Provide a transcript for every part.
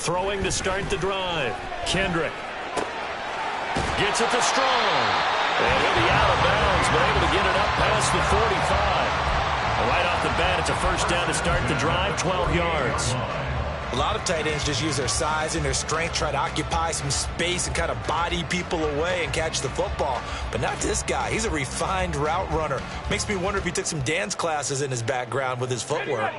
Throwing to start the drive. Kendrick. Gets it to Strong. And he'll be out of bounds, but able to get it up past the 45. Right off the bat, it's a first down to start the drive, 12 yards. A lot of tight ends just use their size and their strength, try to occupy some space and kind of body people away and catch the football. But not this guy. He's a refined route runner. Makes me wonder if he took some dance classes in his background with his footwork.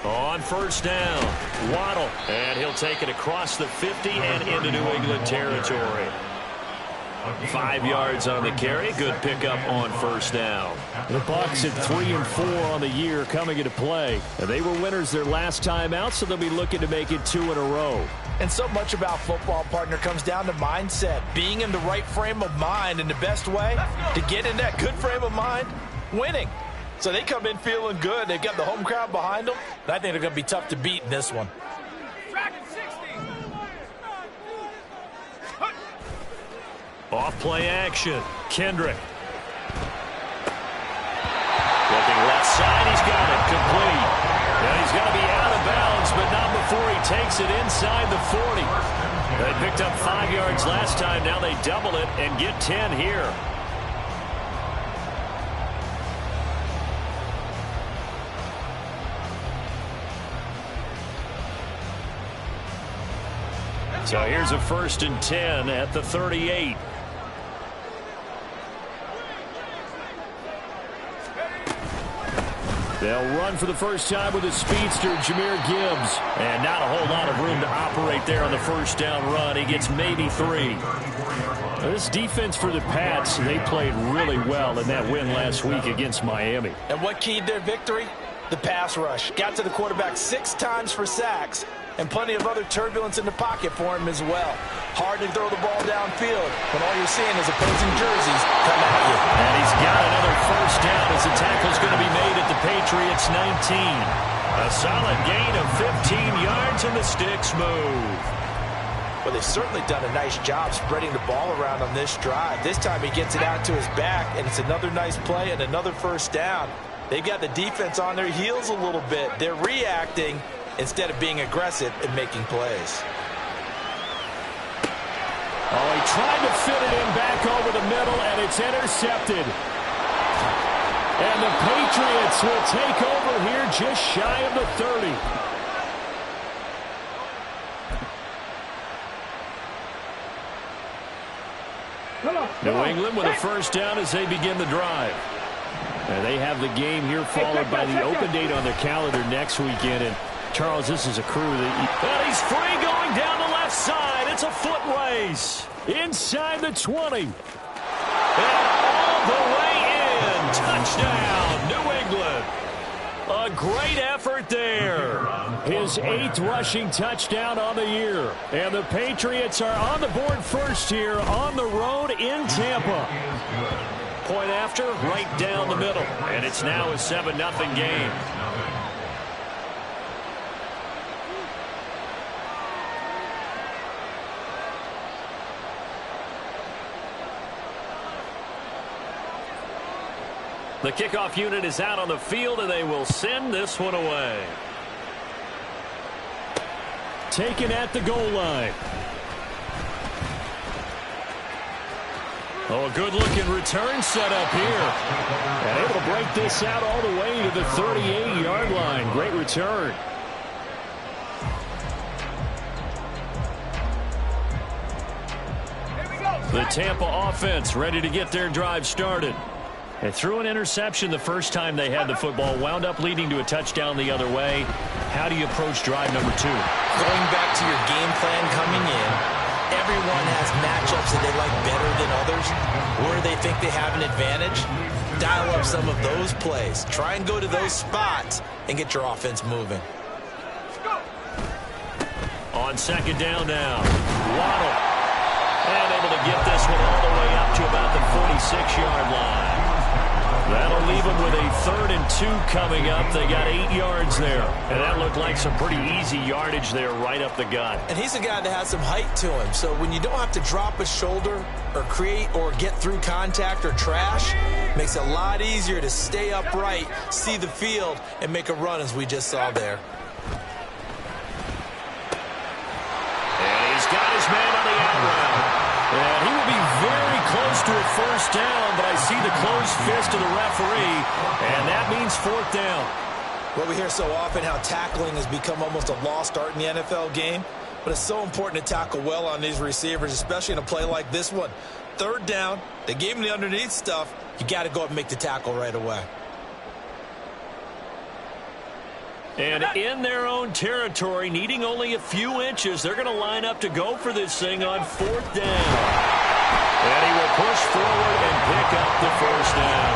On first down, Waddle, and he'll take it across the 50 and into New England territory. 5 yards on the carry. Good pickup on first down. The Bucs at 3 and 4 on the year coming into play. They were winners their last time out, so they'll be looking to make it 2 in a row. And so much about football, partner, comes down to mindset. Being in the right frame of mind, and the best way to get in that good frame of mind, winning. So they come in feeling good. They've got the home crowd behind them. And I think they're going to be tough to beat in this one. Off play action. Kendrick. Looking left side. He's got it. Complete. And he's going to be out of bounds, but not before he takes it inside the 40. They picked up 5 yards last time. Now they double it and get 10 here. So here's a 1st and 10 at the 38. They'll run for the first time with a speedster, Jahmyr Gibbs. And not a whole lot of room to operate there on the first down run. He gets maybe 3. This defense for the Pats, they played really well in that win last week against Miami. And what keyed their victory? The pass rush. Got to the quarterback 6 times for sacks. And plenty of other turbulence in the pocket for him as well. Hard to throw the ball downfield when all you're seeing is opposing jerseys come at you. And he's got another first down as the tackle's going to be made at the Patriots 19. A solid gain of 15 yards and the sticks move. Well, they've certainly done a nice job spreading the ball around on this drive. This time he gets it out to his back, and it's another nice play and another first down. They've got the defense on their heels a little bit. They're reacting instead of being aggressive and making plays. Oh, he tried to fit it in back over the middle, and it's intercepted. And the Patriots will take over here just shy of the 30. New England with a first down as they begin the drive. And they have the game here followed by the open date on their calendar next weekend. And Charles, this is a crew that... And he's free going down the left side. It's a foot race. Inside the 20. And all the way in. Touchdown, New England. A great effort there. His 8th rushing touchdown on the year. And the Patriots are on the board first here on the road in Tampa. Point after, right down the middle. And it's now a 7-0 game. The kickoff unit is out on the field, and they will send this one away. Taken at the goal line. Oh, a good-looking return set up here. And able to break this out all the way to the 38-yard line. Great return. The Tampa offense ready to get their drive started. They threw an interception the first time they had the football, wound up leading to a touchdown the other way. How do you approach drive number 2? Going back to your game plan coming in, everyone has matchups that they like better than others, where they think they have an advantage. Dial up some of those plays. Try and go to those spots and get your offense moving. On second down now, Waddle. And able to get this one all the way up to about the 46-yard line. That'll leave them with a 3rd and 2 coming up. They got 8 yards there. And that looked like some pretty easy yardage there right up the gut. And he's a guy that has some height to him. So when you don't have to drop a shoulder or create or get through contact or trash, makes it a lot easier to stay upright, see the field, and make a run as we just saw there. And he's got his man on the out route. And he will be very close to a 1st down, but I see the closed fist of the referee, and that means 4th down. Well, we hear so often how tackling has become almost a lost art in the NFL game, but it's so important to tackle well on these receivers, especially in a play like this one. 3rd down, they gave him the underneath stuff. You got to go up and make the tackle right away. And in their own territory, needing only a few inches, they're going to line up to go for this thing on 4th down. And he will push forward and pick up the 1st down.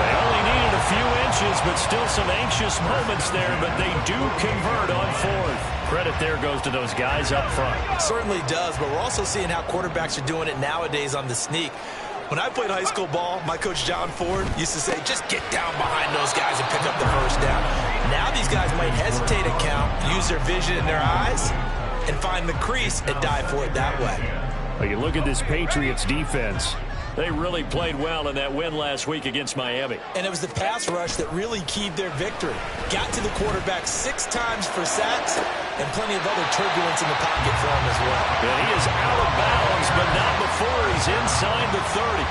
They only needed a few inches, but still some anxious moments there, but they do convert on 4th. Credit there goes to those guys up front. It certainly does, but we're also seeing how quarterbacks are doing it nowadays on the sneak. When I played high school ball, my coach John Ford used to say, just get down behind those guys and pick up the 1st down. Now these guys might hesitate and count, use their vision in their eyes, and find the crease and dive for it that way. Well, you look at this Patriots defense. They really played well in that win last week against Miami. And it was the pass rush that really keyed their victory. Got to the quarterback 6 times for sacks and plenty of other turbulence in the pocket for him as well. And he is out of bounds, but not before he's inside the 30.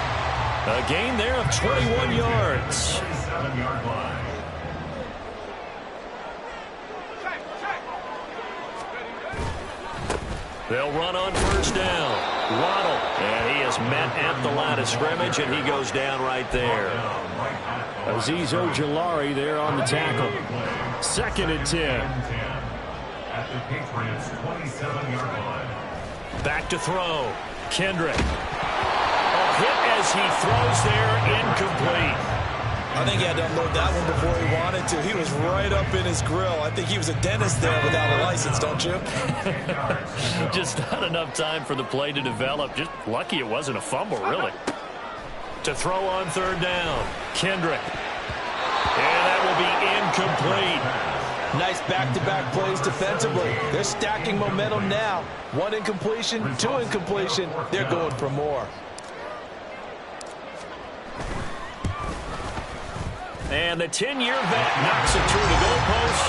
A gain there of 21 yards. 37-yard line. They'll run on 1st down. Waddle, and he is met at the line of scrimmage, and he goes down right there. Azeez Ojulari there on the tackle. 2nd and 10. At the Patriots' 27-yard line. Back to throw. Kendrick. A hit as he throws there, incomplete. I think he had to unload that one before he wanted to. He was right up in his grill. I think he was a dentist there without a license, don't you? Just not enough time for the play to develop. Just lucky it wasn't a fumble, really. To throw on 3rd down. Kendrick. And that will be incomplete. Nice back-to-back plays defensively. They're stacking momentum now. 1 incompletion, 2 incompletion. They're going for more. And the 10-year vet knocks it through the goalpost.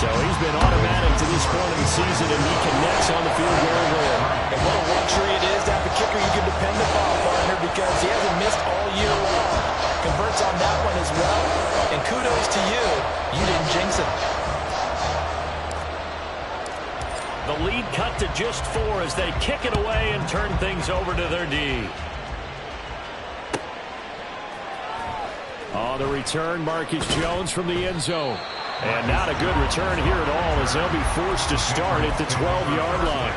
So he's been automatic to this point of the season, and he connects on the field very well. And what a luxury it is to have a kicker you can depend upon, partner, because he hasn't missed all year long. Converts on that one as well. And kudos to you. You didn't jinx it. The lead cut to just 4 as they kick it away and turn things over to their D. On the return, Marcus Jones from the end zone. And not a good return here at all as they'll be forced to start at the 12-yard line.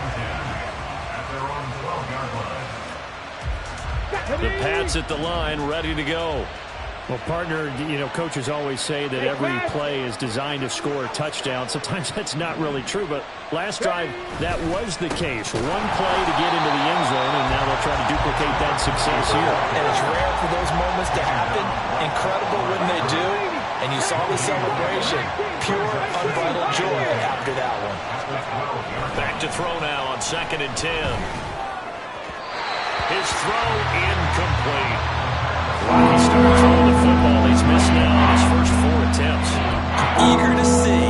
The Pats at the line, ready to go. Well, partner, you know, coaches always say that every play is designed to score a touchdown. Sometimes that's not really true, but last drive, that was the case. 1 play to get into the end zone, and now they'll try to duplicate that success here. And it's rare for those moments to happen. Incredible when they do. And you saw the celebration. Pure, unbridled joy after that one. Back to throw now on 2nd and 10. His throw incomplete. Rocky starts throwing the football. He's missed now on his first 4 attempts. Eager to see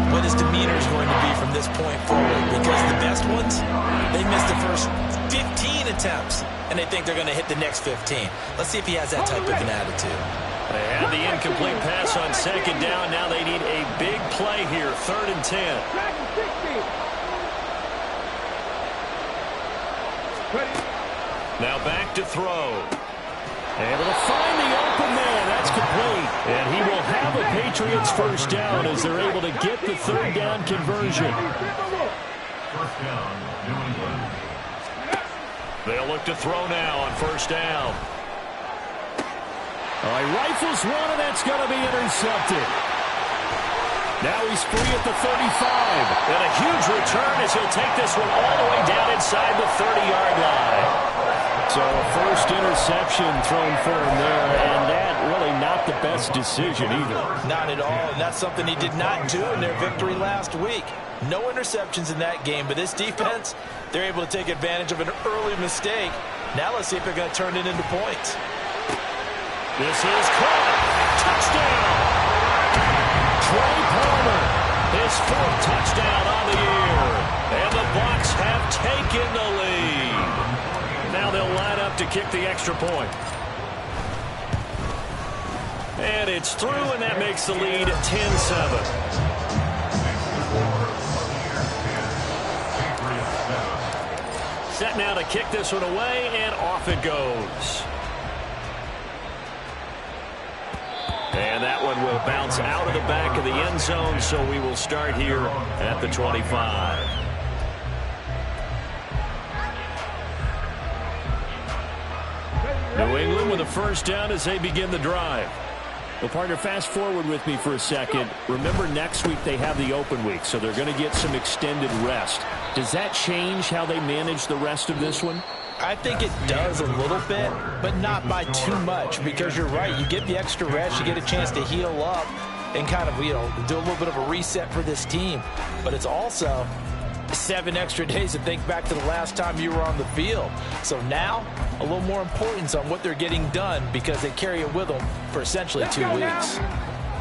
what his demeanor is going to be from this point forward, because the best ones, they missed the first 15 attempts, and they think they're going to hit the next 15. Let's see if he has that type of an attitude. They had the incomplete pass on 2nd down. Now they need a big play here, 3rd and 10. Now back to throw. Able to find the open man. That's complete. And he will have a Patriots 1st down as they're able to get the 3rd down conversion. 1st down, New England. They'll look to throw now on 1st down. He rifles one, and that's going to be intercepted. Now he's free at the 35. And a huge return as he'll take this one all the way down inside the 30-yard line. So a first interception thrown for him there, and that really not the best decision either. Not at all, and that's something he did not do in their victory last week. No interceptions in that game, but this defense, they're able to take advantage of an early mistake. Now let's see if they're going to turn it into points. This is caught. Touchdown! Trey Palmer, his 4th touchdown on the year. And the Bucs have taken the lead. Now they'll line up to kick the extra point. And it's through, and that makes the lead 10-7. Set now to kick this one away, and off it goes. And that one will bounce out of the back of the end zone, so we will start here at the 25. New England with a first down as they begin the drive. Well, partner, fast forward with me for a second. Remember, next week they have the open week, so they're going to get some extended rest. Does that change how they manage the rest of this one? I think it does a little bit, but not by too much, because you're right. You get the extra rest, you get a chance to heal up and kind of, do a little bit of a reset for this team. But it's also 7 extra days to think back to the last time you were on the field. So now, a little more importance on what they're getting done because they carry it with them for essentially 2 weeks.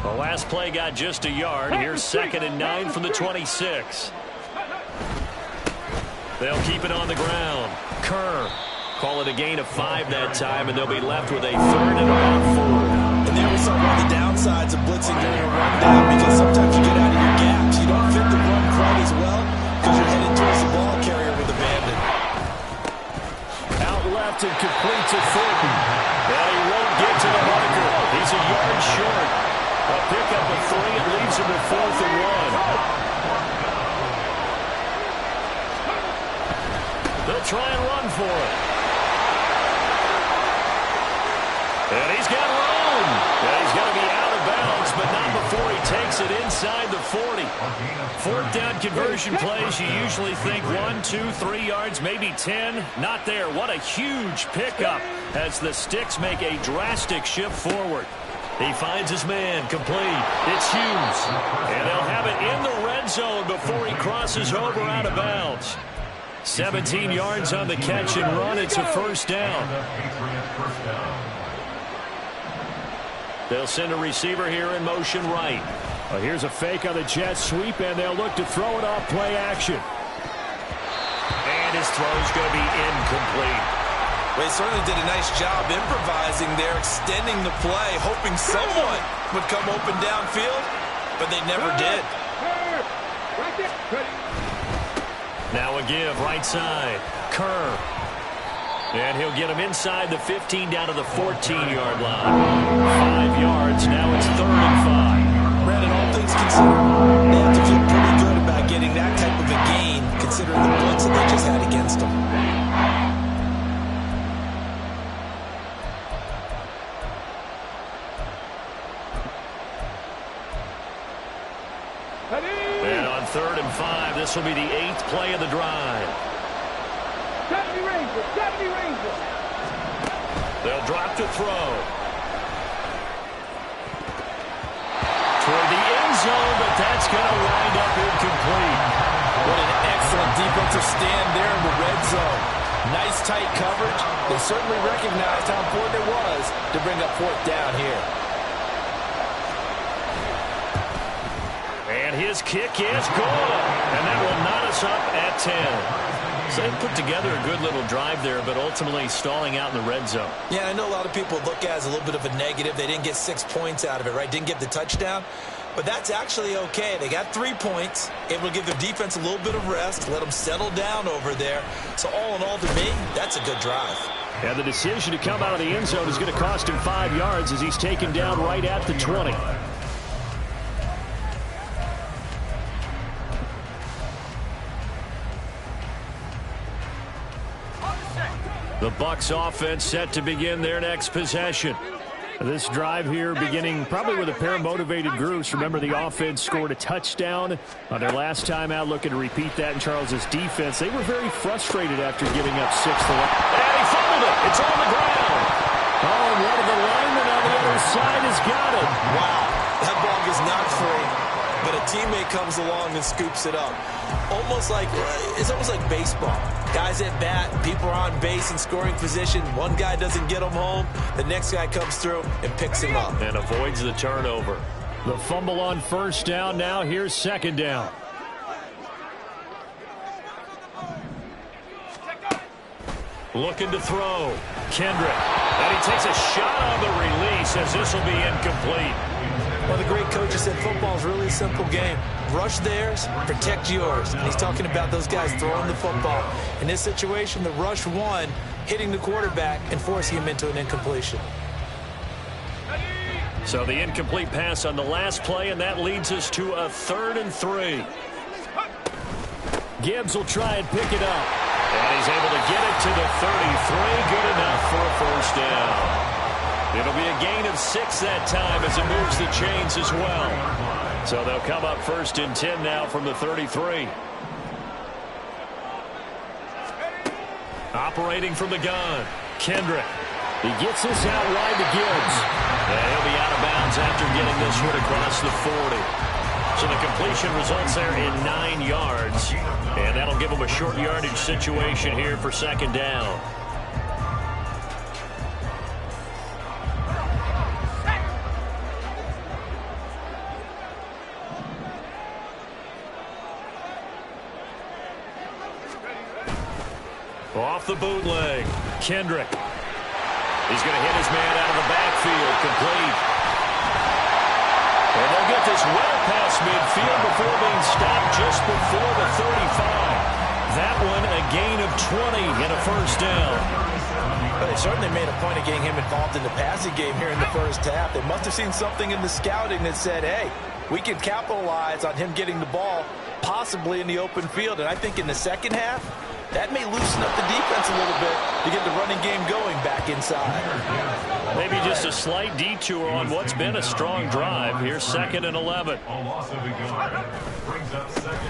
The last play got just a yard. Here's 2nd and 9 from the 26. They'll keep it on the ground. Kerr, call it a gain of 5 that time, and they'll be left with a 3rd and about 4. And there we saw one of the downsides of blitzing during a rundown, because sometimes you get out of your gaps. You don't fit the run quite as well because you're heading towards the ball carrier with abandon. Out left and completes it Fulton. And he won't get to the marker. He's a yard short. A pickup of 3. It leaves him with 4th and 1. They'll try and run for it. And he's got room. And he's going to be out of bounds, but not before he takes it inside the 40. 4th down conversion plays, you usually think 1, 2, 3 yards, maybe 10. Not there. What a huge pickup as the Sticks make a drastic shift forward. He finds his man, complete. It's Hughes. And they'll have it in the red zone before he crosses over out of bounds. 17 yards on the catch and run. It's a first down. They'll send a receiver here in motion right. Well, here's a fake on the jet sweep, and they'll look to throw it off play action. And his throw's going to be incomplete. Well, he certainly did a nice job improvising there, extending the play, hoping someone would come open downfield, but they never did. Now a give, right side. Kerr. And he'll get him inside the 15 down to the 14-yard line. 5 yards, now it's 3rd and 5. Brandon, all things considered, they have to feel pretty good about getting that type of a gain, considering the blitz that they just had against them. And on 3rd and 5, this will be the 8th play of the drive. 70 Rangers, 70 Rangers. They'll drop to throw. Toward the end zone, but that's going to wind up incomplete. What an excellent defensive stand there in the red zone. Nice tight coverage. They certainly recognized how important it was to bring up 4th down here. And his kick is good. And that will knot us up at 10. So they put together a good little drive there, but ultimately stalling out in the red zone. Yeah, I know a lot of people look at it as a little bit of a negative. They didn't get 6 points out of it, right? Didn't get the touchdown. But that's actually okay. They got 3 points, able to give their defense a little bit of rest, let them settle down over there. So all in all, to me, that's a good drive. And the decision to come out of the end zone is going to cost him 5 yards as he's taken down right at the 20. The Bucs offense set to begin their next possession. This drive here beginning probably with a pair of motivated groups. Remember, the offense scored a touchdown on their last time out, looking to repeat that in Charles's defense. They were very frustrated after giving up 6 to 1. And he fumbled tackled it. It's on the ground. Oh, and one of the linemen on the other side has got it. Wow, that ball is not free, but a teammate comes along and scoops it up. It's almost like baseball. Guys at bat, people are on base in scoring position. One guy doesn't get him home. The next guy comes through and picks him up. And avoids the turnover. The fumble on first down. Now here's second down. Looking to throw. Kendrick. And he takes a shot on the release as this will be incomplete. Well, the great coach has said football is really a simple game. Rush theirs, protect yours. And he's talking about those guys throwing the football. In this situation, the rush won, hitting the quarterback and forcing him into an incompletion. So the incomplete pass on the last play, and that leads us to a 3rd and 3. Gibbs will try and pick it up. And he's able to get it to the 33. Good enough for a first down. It'll be a gain of 6 that time as it moves the chains as well. So they'll come up 1st and 10 now from the 33. Operating from the gun, Kendrick. He gets this out wide to Gibbs. And he'll be out of bounds after getting this one across the 40. So the completion results there in 9 yards. And that'll give them a short yardage situation here for second down. Off the bootleg, Kendrick. He's going to hit his man out of the backfield, complete. And they'll get this well past midfield before being stopped just before the 35. That one a gain of 20 and a first down. But they certainly made a point of getting him involved in the passing game here in the first half. They must have seen something in the scouting that said, hey, we can capitalize on him getting the ball possibly in the open field. And I think in the second half, that may loosen up the defense a little bit to get the running game going back inside. Maybe just a slight detour on what's been a strong drive. Here's 2nd and 11.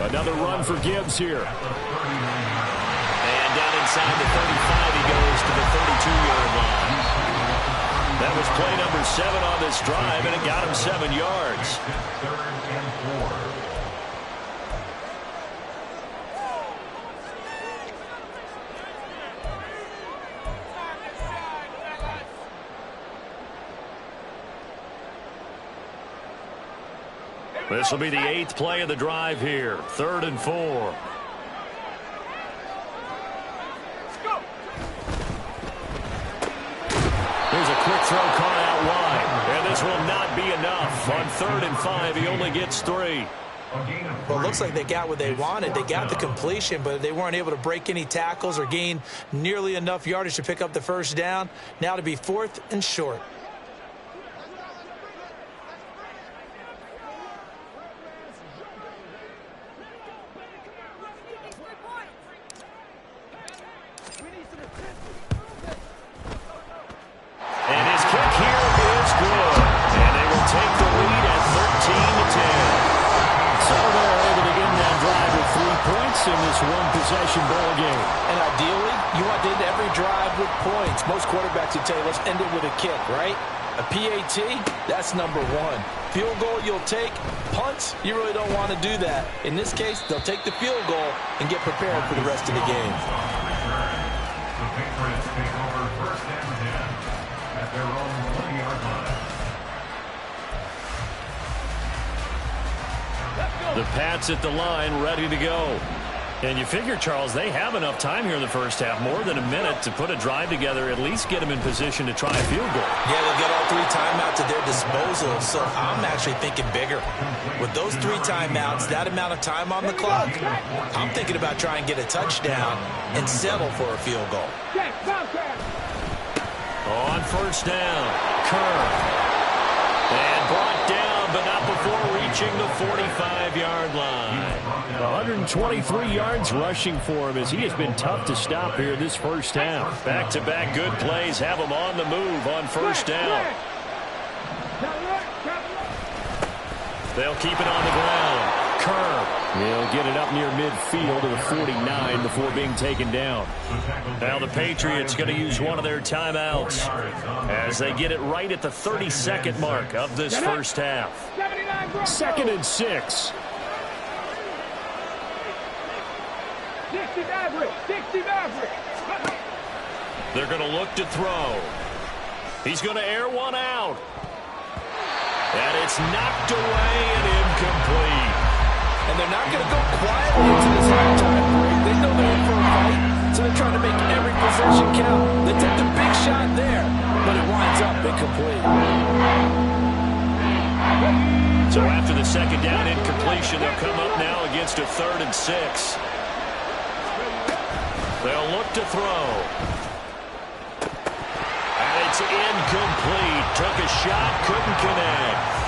Another run for Gibbs here. And down inside the 35, he goes to the 32-yard line. That was play number 7 on this drive, and it got him 7 yards. This will be the 8th play of the drive here. 3rd and 4. Here's a quick throw caught out wide. And this will not be enough. On 3rd and 5, he only gets 3. Well, it looks like they got what they wanted. They got the completion, but they weren't able to break any tackles or gain nearly enough yardage to pick up the first down. Now to be 4th and short. In this one-possession ball game. And ideally, you want to end every drive with points. Most quarterbacks would tell you, let's end it with a kick, right? A PAT, that's number 1. Field goal you'll take. Punts, you really don't want to do that. In this case, they'll take the field goal and get prepared for the rest of the game. The Patriots take over 1st and 10 at their own 20-yard line. The Pats at the line, ready to go. And you figure, Charles, they have enough time here in the first half, more than a minute, to put a drive together, at least get them in position to try a field goal. Yeah, they'll get all 3 timeouts at their disposal, so I'm actually thinking bigger. With those 3 timeouts, that amount of time on the clock, I'm thinking about trying to get a touchdown and settle for a field goal. On first down, Kerr. And brought down, but not before reaching the 45-yard line. 123 yards rushing for him as he has been tough to stop here this first half. Back-to-back good plays have him on the move on first down. They'll keep it on the ground. Kerr He'll get it up near midfield to the 49 before being taken down. Now the Patriots going to use one of their timeouts as they get it right at the 32nd mark of this first half. 2nd and 6. 60 Maverick. 60 Maverick. They're going to look to throw. He's going to air one out. And it's knocked away and incomplete. And they're not going to go quietly into this halftime break. They know they're in for a fight, so they're trying to make every possession count. They took the big shot there, but it winds up incomplete. So after the second down incompletion, they'll come up now against a 3rd and 6. They'll look to throw. And it's incomplete. Took a shot, couldn't connect.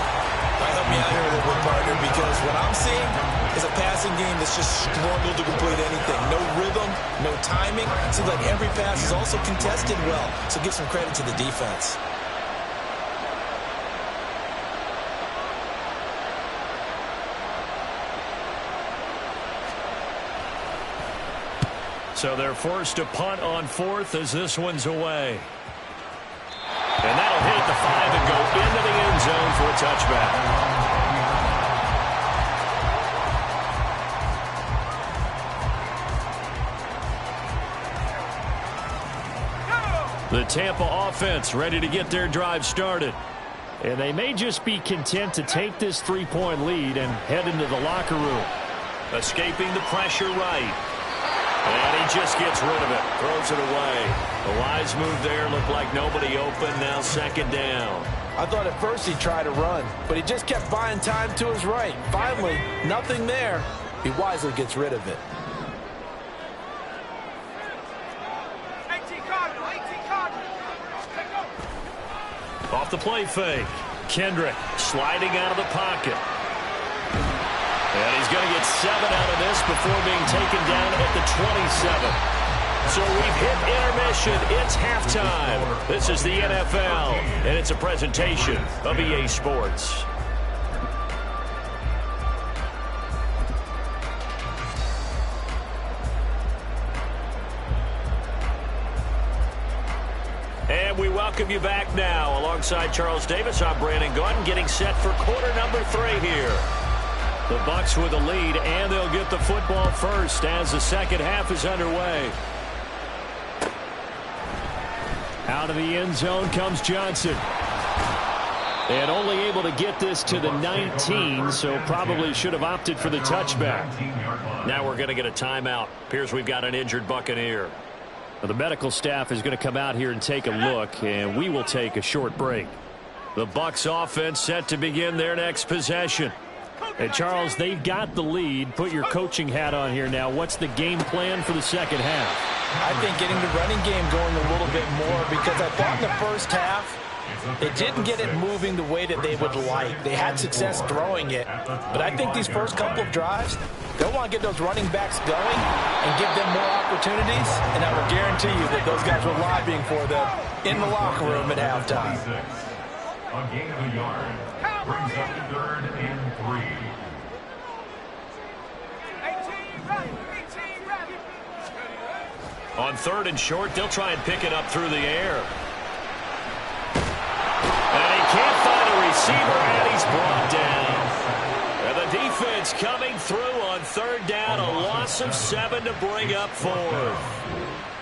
Help me out here a little bit, partner, because what I'm seeing is a passing game that's just struggled to complete anything. No rhythm, no timing. Seems like every pass is also contested well, so give some credit to the defense. So they're forced to punt on 4th as this one's away. And that'll hit at the 5 and go into the end zone for a touchback. The Tampa offense ready to get their drive started. And they may just be content to take this 3-point lead and head into the locker room. Escaping the pressure right. And he just gets rid of it. Throws it away. The wise move there. Looked like nobody open. Now 2nd down. I thought at first he'd try to run, but he just kept buying time to his right. Finally, nothing there. He wisely gets rid of it. 18 Cardinal. 18 Cardinal. Off the play fake. Kendrick sliding out of the pocket. And he's going to get 7 out of this before being taken down at the 27. So we've hit intermission. It's halftime. This is the NFL, and it's a presentation of EA Sports. And we welcome you back now. Alongside Charles Davis, I'm Brandon Gordon, getting set for quarter number 3 here. The Bucs with the lead, and they'll get the football first as the second half is underway. Out of the end zone comes Johnson. And only able to get this to the 19, so probably should have opted for the touchback. Now we're going to get a timeout. Appears we've got an injured Buccaneer. Well, the medical staff is going to come out here and take a look, and we will take a short break. The Bucs offense set to begin their next possession. And Charles, they've got the lead. Put your coaching hat on here now. What's the game plan for the second half? I think getting the running game going a little bit more, because I thought in the first half they didn't get it moving the way that they would like. They had success throwing it, but I think these first couple of drives, they'll want to get those running backs going and give them more opportunities, and I will guarantee you that those guys were lobbying for them in the locker room at halftime. A gain of a yard brings up to 3rd and 3. 18 right. 18 right. On 3rd and short, they'll try and pick it up through the air. And he can't find a receiver, and he's brought down. And the defense coming through on 3rd down, a loss of 7 to bring up 4th.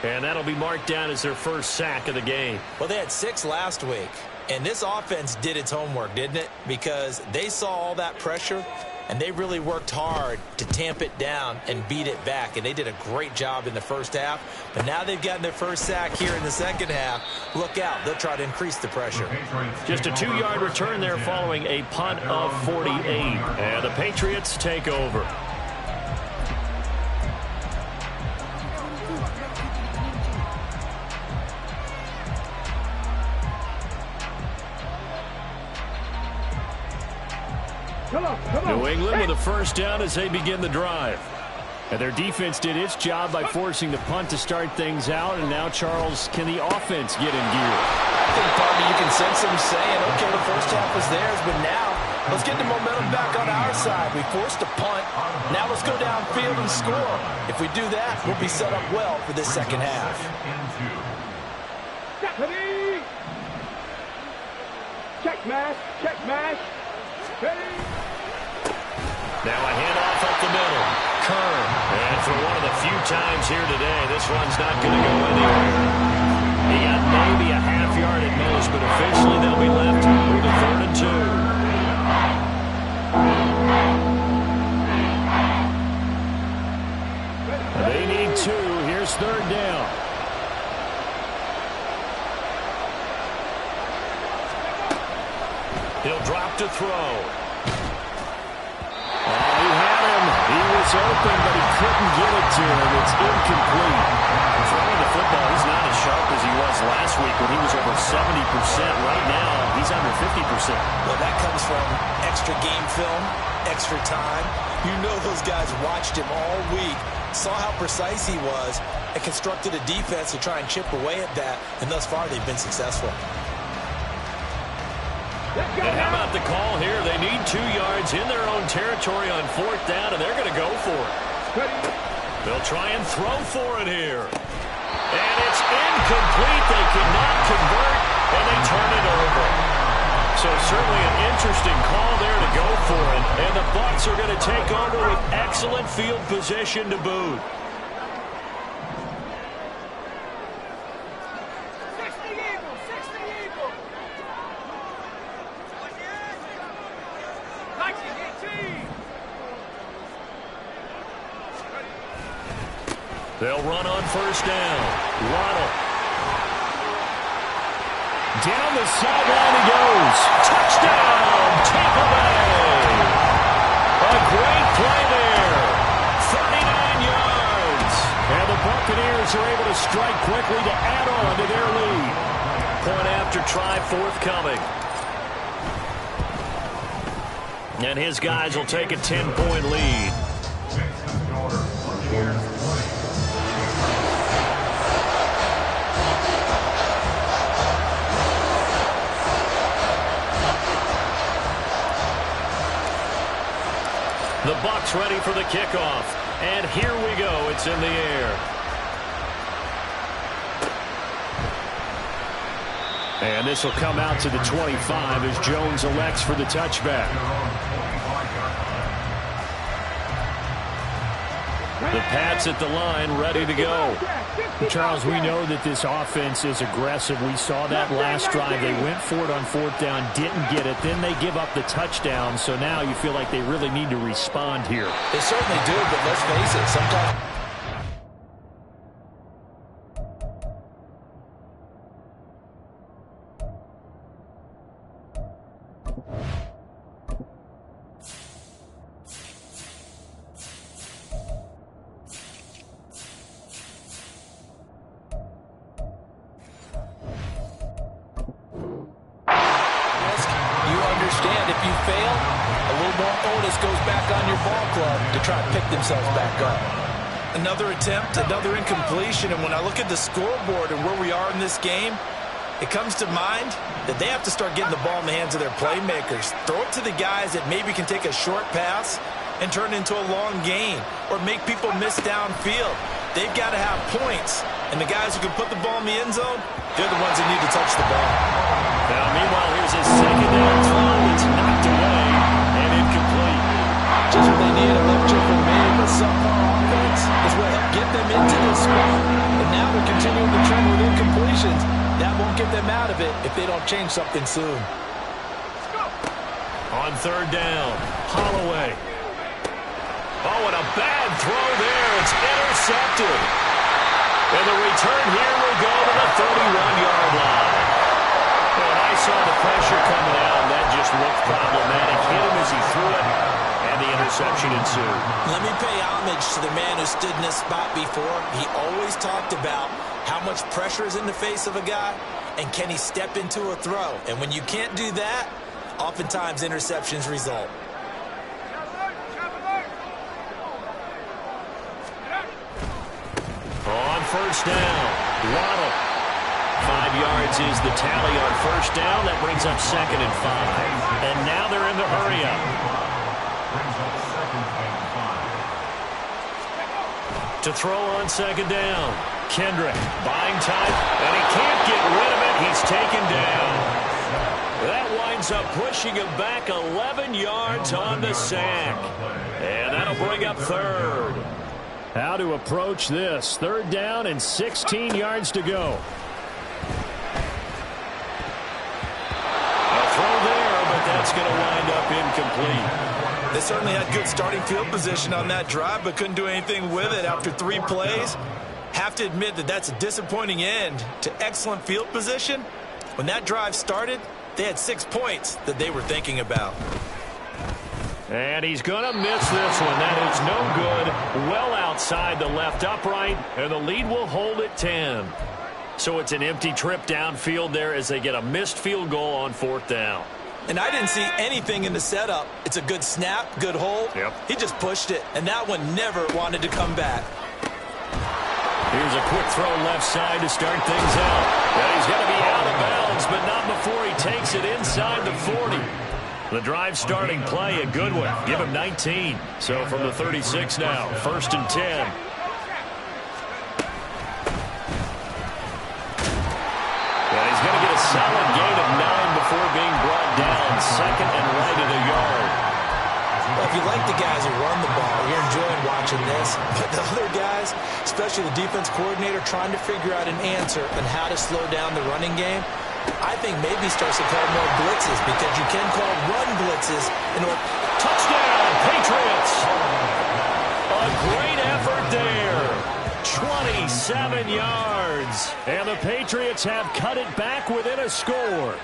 And that'll be marked down as their first sack of the game. Well, they had 6 last week, and this offense did its homework, didn't it? Because they saw all that pressure, and they really worked hard to tamp it down and beat it back. And they did a great job in the first half. But now they've gotten their first sack here in the second half. Look out. They'll try to increase the pressure. Just a 2-yard return there following a punt of 48. And the Patriots take over. New England with a first down as they begin the drive. And their defense did its job by forcing the punt to start things out. And now, Charles, can the offense get in gear? I think, partner, you can sense them saying, okay, the first half was theirs, but now Let's get the momentum back on our side. We forced a punt. Now let's go downfield and score. If we do that, we'll be set up well for this second half. Ready? Check mash. Check mash. Ready? Now a handoff up the middle. Kern. And for one of the few times here today, this one's not going to go anywhere. He got maybe a half yard at most, but officially they'll be left with a 3rd and 2. They need 2. Here's 3rd down. He'll drop to throw. He had him. He was open, but he couldn't get it to him. It's incomplete. Throwing the football, he's not as sharp as he was last week when he was over 70%. Right now, he's under 50%. Well, that comes from extra game film, extra time. You know those guys watched him all week, saw how precise he was, and constructed a defense to try and chip away at that, and thus far they've been successful. And how about the call here? They need 2 yards in their own territory on 4th down, and they're going to go for it. They'll try and throw for it here. And it's incomplete. They cannot convert, and they turn it over. So certainly an interesting call there to go for it. And the Bucs are going to take over with excellent field position to boot. 60 Eagles. 60 Eagles. 1918. They'll run on 1st down. Waddle. Down the sideline he goes. Touchdown, Tampa Bay. A great play there. 39 yards. And the Buccaneers are able to strike quickly to add on to their lead. Point after try forthcoming. And his guys will take a 10-point lead. The Bucs ready for the kickoff. And here we go. It's in the air. And this will come out to the 25 as Jones elects for the touchback. The Pats at the line, ready to go. Charles, we know that this offense is aggressive. We saw that last drive. They went for it on 4th down, didn't get it. Then they give up the touchdown. So now you feel like they really need to respond here. They certainly do, but let's face it, sometimes... If you fail, a little more onus goes back on your ball club to try to pick themselves back up. Another attempt, another incompletion, and when I look at the scoreboard and where we are in this game, it comes to mind that they have to start getting the ball in the hands of their playmakers. Throw it to the guys that maybe can take a short pass and turn it into a long gain or make people miss downfield. They've got to have points, and the guys who can put the ball in the end zone, they're the ones that need to touch the ball. Now, meanwhile, here's his 2nd down throw. It's knocked away and incomplete. Just when they need a lecture from me, but subpar offense is what helped get them into this spot. And now they're continuing the trend with incompletions. That won't get them out of it if they don't change something soon. On 3rd down, Holloway. Oh, and a bad throw there. It's intercepted. And the return here will go to the 31-yard line. When I saw the pressure coming out, that just looked problematic. Hit him as he threw it, and the interception ensued. Let me pay homage to the man who stood in this spot before. He always talked about how much pressure is in the face of a guy, and can he step into a throw. And when you can't do that, oftentimes interceptions result. On 1st down, Waddle. 5 yards is the tally on first down. That brings up 2nd and 5. And now they're in the hurry up. Brings up 2nd and 5. To throw on 2nd down. Kendrick buying time, and he can't get rid of it. He's taken down. That winds up pushing him back 11 yards on the sack. And that'll bring up 3rd. How to approach this. 3rd down and 16 yards to go. A throw there, but that's going to wind up incomplete. They certainly had good starting field position on that drive, but couldn't do anything with it after 3 plays. Have to admit that that's a disappointing end to excellent field position. When that drive started, they had 6 points that they were thinking about. And he's going to miss this one. That is no good. Well outside the left upright, and the lead will hold at 10. So it's an empty trip downfield there as they get a missed field goal on 4th down. And I didn't see anything in the setup. It's a good snap, good hold. Yep. He just pushed it, and that one never wanted to come back. Here's a quick throw left side to start things out. And he's going to be out of bounds, but not before he takes it inside the 40. The drive starting play, a good one. Give him 19. So from the 36 now, 1st and 10. And he's going to get a solid gain of 9 before being brought down. 2nd and right at a yard. Well, if you like the guys who run the ball, you're enjoying watching this. But the other guys, especially the defense coordinator, trying to figure out an answer on how to slow down the running game, I think maybe starts to call more blitzes, because you can call run blitzes in order. Touchdown, Patriots! A great effort there. 27 yards. And the Patriots have cut it back within a score.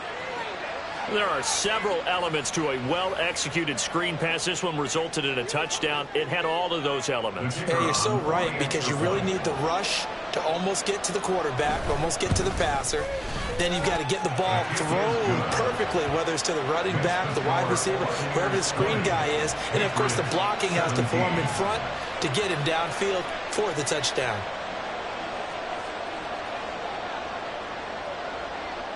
There are several elements to a well-executed screen pass. This one resulted in a touchdown. It had all of those elements. Yeah, you're so right, because you really need the rush to almost get to the quarterback, almost get to the passer. Then you've got to get the ball thrown perfectly, whether it's to the running back, the wide receiver, wherever the screen guy is. And, of course, the blocking has to form in front to get him downfield for the touchdown.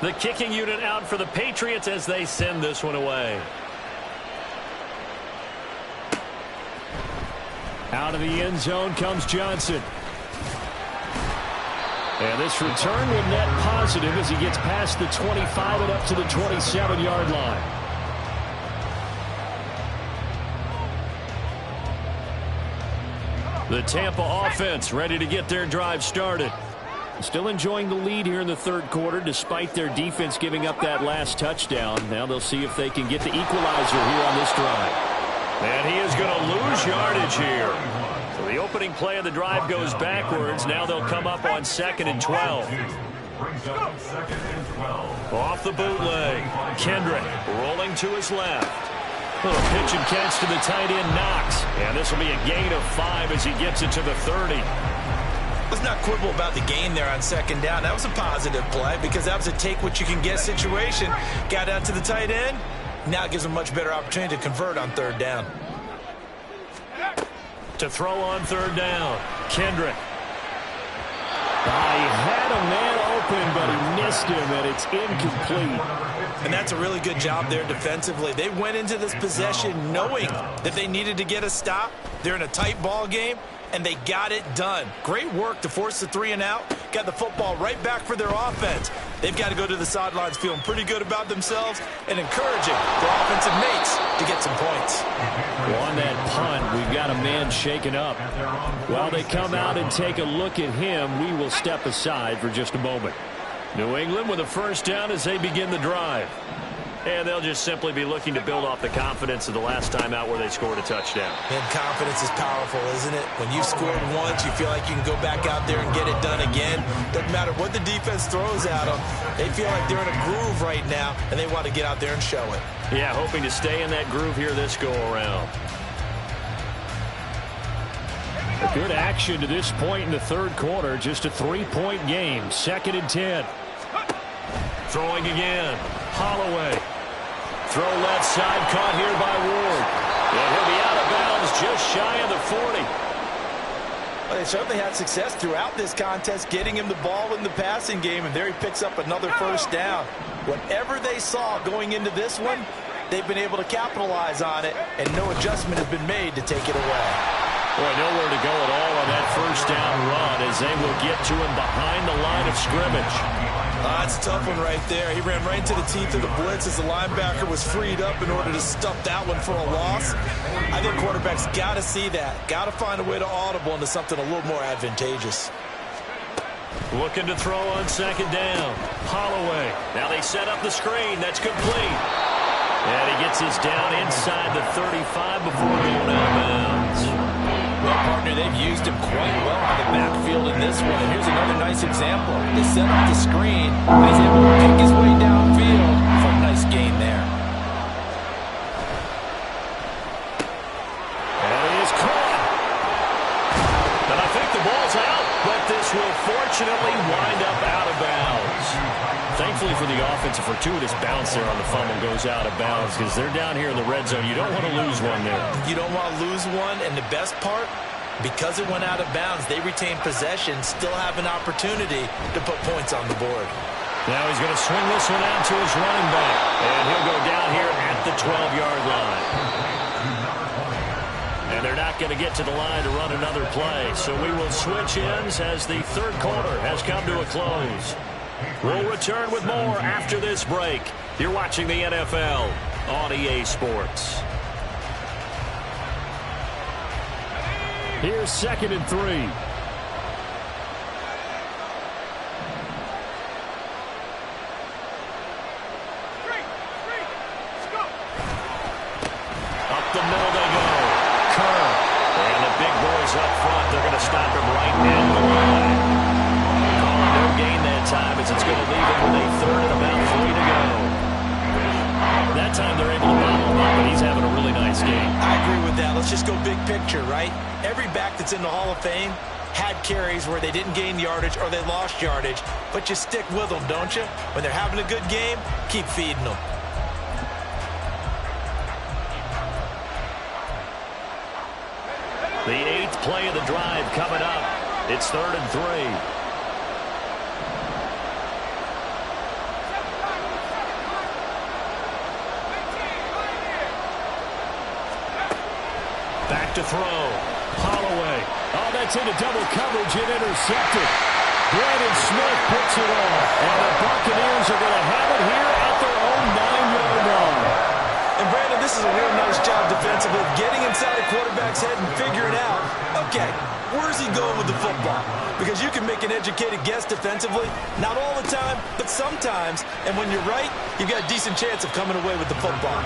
The kicking unit out for the Patriots as they send this one away. Out of the end zone comes Johnson. And this return will net positive as he gets past the 25 and up to the 27-yard line. The Tampa offense ready to get their drive started. Still enjoying the lead here in the 3rd quarter despite their defense giving up that last touchdown. Now they'll see if they can get the equalizer here on this drive. And he is going to lose yardage here. So the opening play of the drive goes backwards. Now they'll come up on 2nd and 12. Off the bootleg. Kendrick rolling to his left. Little pitch and catch to the tight end, Knox. And this will be a gain of 5 as he gets it to the 30. Let's not quibble about the gain there on 2nd down. That was a positive play, because that was a take-what-you-can-get situation. Got out to the tight end. Now it gives them a much better opportunity to convert on 3rd down. To throw on 3rd down, Kendrick. He had a man open, but he missed him, and it's incomplete. And that's a really good job there defensively. They went into this possession knowing that they needed to get a stop. They're in a tight ball game, and they got it done. Great work to force the 3 and out. Got the football right back for their offense. They've got to go to the sidelines feeling pretty good about themselves and encouraging their offensive mates to get some points. On that punt, we've got a man shaken up. While they come out and take a look at him, we will step aside for just a moment. New England with a 1st down as they begin the drive. And they'll just simply be looking to build off the confidence of the last time out where they scored a touchdown. And confidence is powerful, isn't it? When you've scored once, you feel like you can go back out there and get it done again. Doesn't matter what the defense throws at them. They feel like they're in a groove right now, and they want to get out there and show it. Yeah, hoping to stay in that groove here this go-around. A good action to this point in the 3rd quarter. Just a 3-point game. 2nd and 10. Throwing again. Holloway. Throw left side, caught here by Ward. And he'll be out of bounds just shy of the 40. Well, they certainly had success throughout this contest, getting him the ball in the passing game, and there he picks up another first down. Whatever they saw going into this one, they've been able to capitalize on it, and no adjustment has been made to take it away. Boy, nowhere to go at all on that first down run as they will get to him behind the line of scrimmage. That's a tough one right there. He ran right into the teeth of the blitz as the linebacker was freed up in order to stuff that one for a loss. I think quarterbacks got to see that. Got to find a way to audible into something a little more advantageous. Looking to throw on second down. Holloway. Now they set up the screen. That's complete. And he gets us down inside the 35 before going out of bounds. Well, partner, they've used him quite well on the backfield in this one. And here's another nice example. They set up the screen, and he's able to pick his way downfield for a nice gain there. And he is caught. And I think the ball's out, but this will fortunately wind up out of bounds. Thankfully for the offense, a fortuitous bounce there on the fumble goes out of bounds because they're down here in the red zone. You don't want to lose one there. You don't want to lose one, and the best part, because it went out of bounds, they retain possession, still have an opportunity to put points on the board. Now he's going to swing this one out to his running back, and he'll go down here at the 12-yard line. And they're not going to get to the line to run another play, so we will switch ends as the third quarter has come to a close. We'll return with more after this break. You're watching the NFL on EA Sports. Here's 2nd and 3. Up the middle they go. Kerr. And the big boys up front. They're going to stop him right at the line. Calling no gain that time as it's going to leave him with a third and about 3 to go. That time they're able to bottle him up, but he's having a really nice game. I agree with that. Let's just go big picture, right? Every back that's in the Hall of Fame had carries where they didn't gain yardage or they lost yardage, but you stick with them, don't you? When they're having a good game, keep feeding them. The 8th play of the drive coming up. It's 3rd and 3. Back to throw. Holloway. Oh, that's into double coverage and intercepted. Brandon Smith puts it on. And the Buccaneers are going to have it here at their own 9-yard line. And Brandon, this is a real nice job defensively, getting inside a quarterback's head and figuring out, okay, where's he going with the football? Because you can make an educated guess defensively, not all the time, but sometimes. And when you're right, you've got a decent chance of coming away with the football.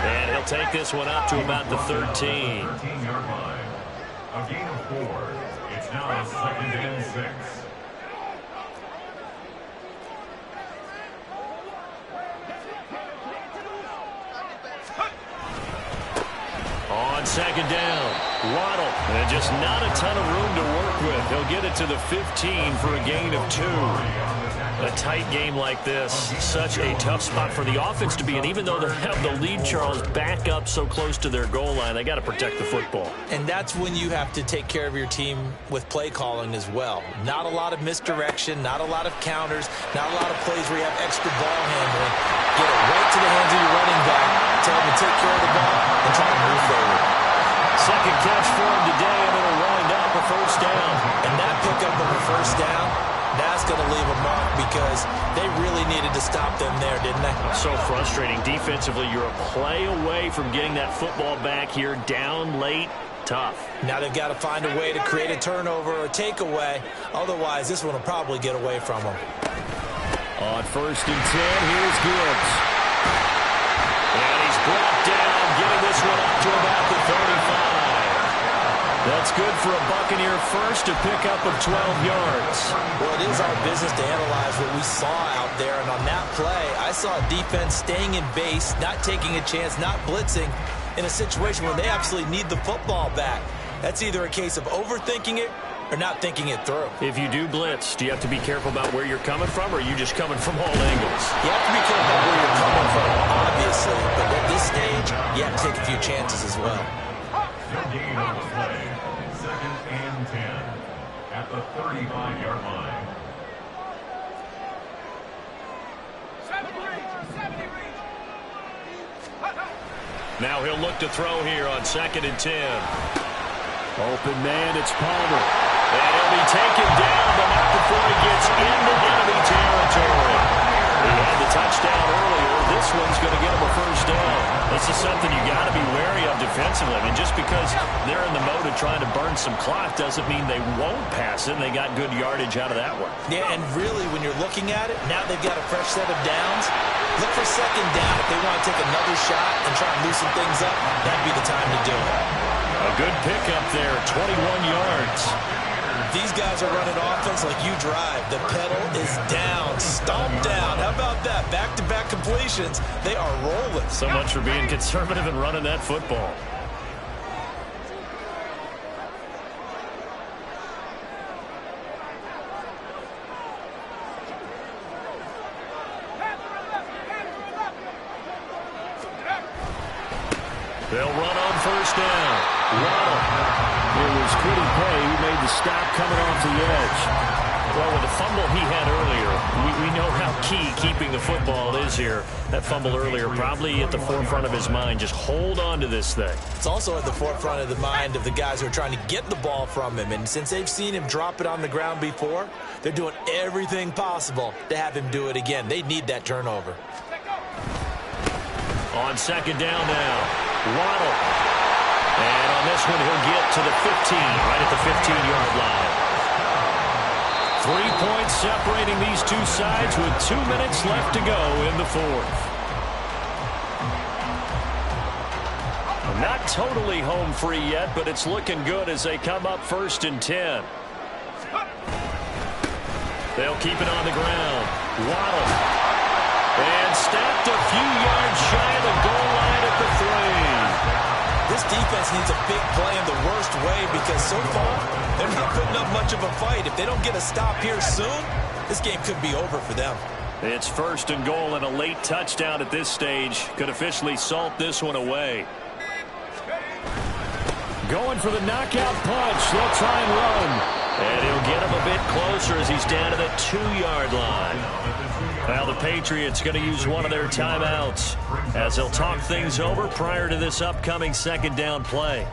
And he'll take this one up to about the 13. 13-yard line. A gain of 4. It's now 2nd and 6. On second down, Waddle. And just not a ton of room to work with. He'll get it to the 15 for a gain of 2. A tight game like this, such a tough spot for the offense to be in. Even though they have the lead, Charles, back up so close to their goal line, they got to protect the football. And that's when you have to take care of your team with play calling as well. Not a lot of misdirection, not a lot of counters, not a lot of plays where you have extra ball handling. Get it right to the hands of your running back, tell him to take care of the ball, and try to move forward. Second catch for him today, and it'll wind up a first down. And that pickup of a first down, that's going to leave a mark because they really needed to stop them there, didn't they? So frustrating. Defensively, you're a play away from getting that football back here down late. Tough. Now they've got to find a way to create a turnover or takeaway. Otherwise, this one will probably get away from them. On 1st and 10, here's Gibbs. And he's brought down, getting this one up to about the 35. That's good for a Buccaneer first to pick up of 12 yards. Well, it is our business to analyze what we saw out there. And on that play, I saw a defense staying in base, not taking a chance, not blitzing in a situation where they absolutely need the football back. That's either a case of overthinking it or not thinking it through. If you do blitz, do you have to be careful about where you're coming from, or are you just coming from all angles? You have to be careful about where you're coming from, obviously. But at this stage, you have to take a few chances as well. No gain on the play. 2nd and 10. at the 35-yard line. 70 reach. Now he'll look to throw here on 2nd and 10. Open man, it's Palmer. And he'll be taken down, but not before he gets into enemy territory. He had the touchdown earlier. This one's going to get him a first down. This is something you got to be wary of defensively. I mean, just because they're in the mode of trying to burn some clock doesn't mean they won't pass it. They got good yardage out of that one. Yeah, and really, when you're looking at it, now they've got a fresh set of downs. Look for 2nd down. If they want to take another shot and try and loosen things up, that'd be the time to do it. A good pickup there, 21 yards. These guys are running offense like you drive. The pedal is down, stomped down. How about that? Back-to-back completions. They are rolling. So much for being conservative and running that football. They'll run on first down. Waddle. It was Quiddy Pay who made the stop coming off the edge. Well, with the fumble he had earlier, we know how key keeping the football is here. That fumble earlier probably at the forefront of his mind. Just hold on to this thing. It's also at the forefront of the mind of the guys who are trying to get the ball from him. And since they've seen him drop it on the ground before, they're doing everything possible to have him do it again. They need that turnover. On 2nd down now, Waddle. And on this one, he'll get to the 15, right at the 15-yard line. 3 points separating these two sides with 2 minutes left to go in the 4th. Not totally home free yet, but it's looking good as they come up 1st and 10. They'll keep it on the ground. Waddle. And snapped a few yards shy of the goal line at the 3. This defense needs a big play in the worst way because so far they're not putting up much of a fight. If they don't get a stop here soon, this game could be over for them. It's 1st and goal and a late touchdown at this stage. Could officially salt this one away. Going for the knockout punch. They'll try and run. And he'll get him a bit closer as he's down to the 2-yard line. Now the Patriots going to use one of their timeouts as they'll talk things over prior to this upcoming 2nd down play.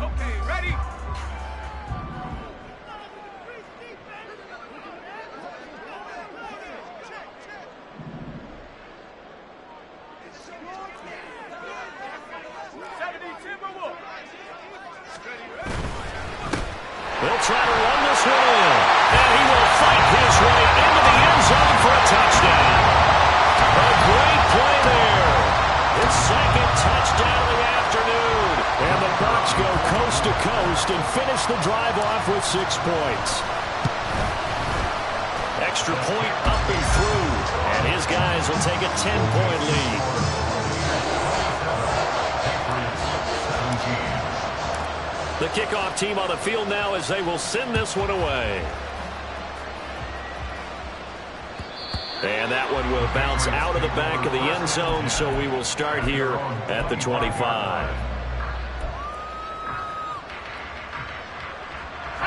Okay, ready? They'll try to run this one in. And he will fight his way into the end zone for a touchdown. A great play there. His 2nd touchdown of the afternoon. And the Bucs go coast to coast and finish the drive off with 6 points. Extra point up and through. And his guys will take a 10-point lead. The kickoff team on the field now as they will send this one away. And that one will bounce out of the back of the end zone, so we will start here at the 25.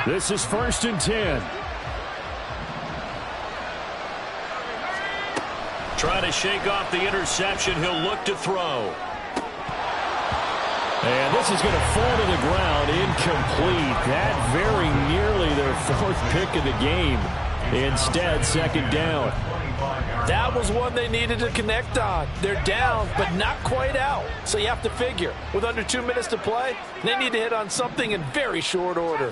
This is 1st and 10. Trying to shake off the interception. He'll look to throw. And this is going to fall to the ground incomplete. That very nearly their 4th pick of the game. Instead, 2nd down. That was one they needed to connect on. They're down, but not quite out. So you have to figure, with under 2 minutes to play, they need to hit on something in very short order.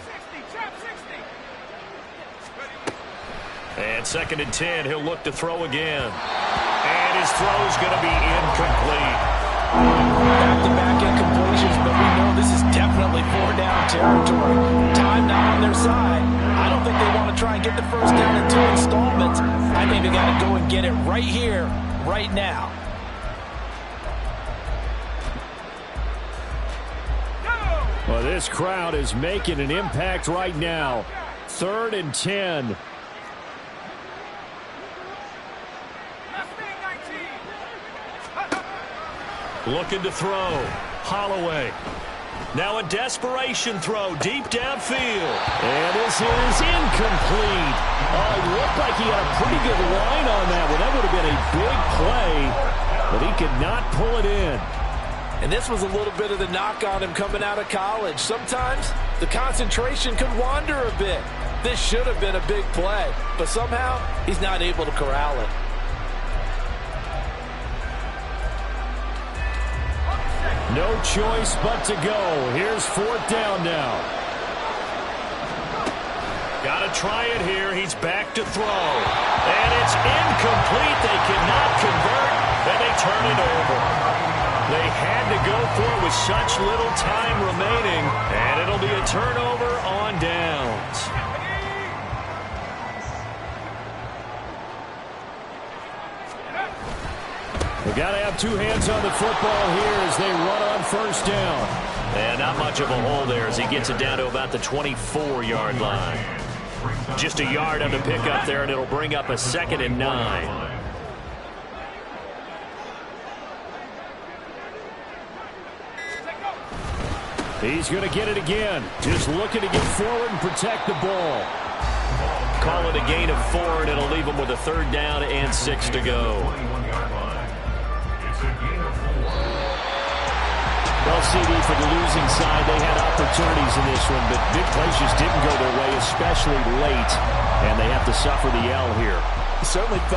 And 2nd and 10, he'll look to throw again. And his throw's going to be incomplete. Back-to-back incompletions, but we know this is definitely 4-down territory. Time not on their side. I don't think they want to try and get the first down in 2 installments. I think they got to go and get it right here, right now. Well, this crowd is making an impact right now. 3rd and 10. Looking to throw. Holloway. Now a desperation throw deep downfield. And this is incomplete. Oh, it looked like he had a pretty good line on that one. That would have been a big play, but he could not pull it in. And this was a little bit of the knock on him coming out of college. Sometimes the concentration could wander a bit. This should have been a big play, but somehow he's not able to corral it. No choice but to go. Here's 4th down now. Got to try it here. He's back to throw. And it's incomplete. They cannot convert, and they turn it over. They had to go for it with such little time remaining, and it'll be a turnover on downs. They've got to have 2 hands on the football here as they run on 1st down. And not much of a hole there as he gets it down to about the 24-yard line. Just a yard on the pickup there, and it'll bring up a 2nd and 9. He's going to get it again. Just looking to get forward and protect the ball. Call it a gain of 4, and it'll leave him with a 3rd down and 6 to go. Well, CD, for the losing side, they had opportunities in this one, but big plays just didn't go their way, especially late, and they have to suffer the L here. He certainly felt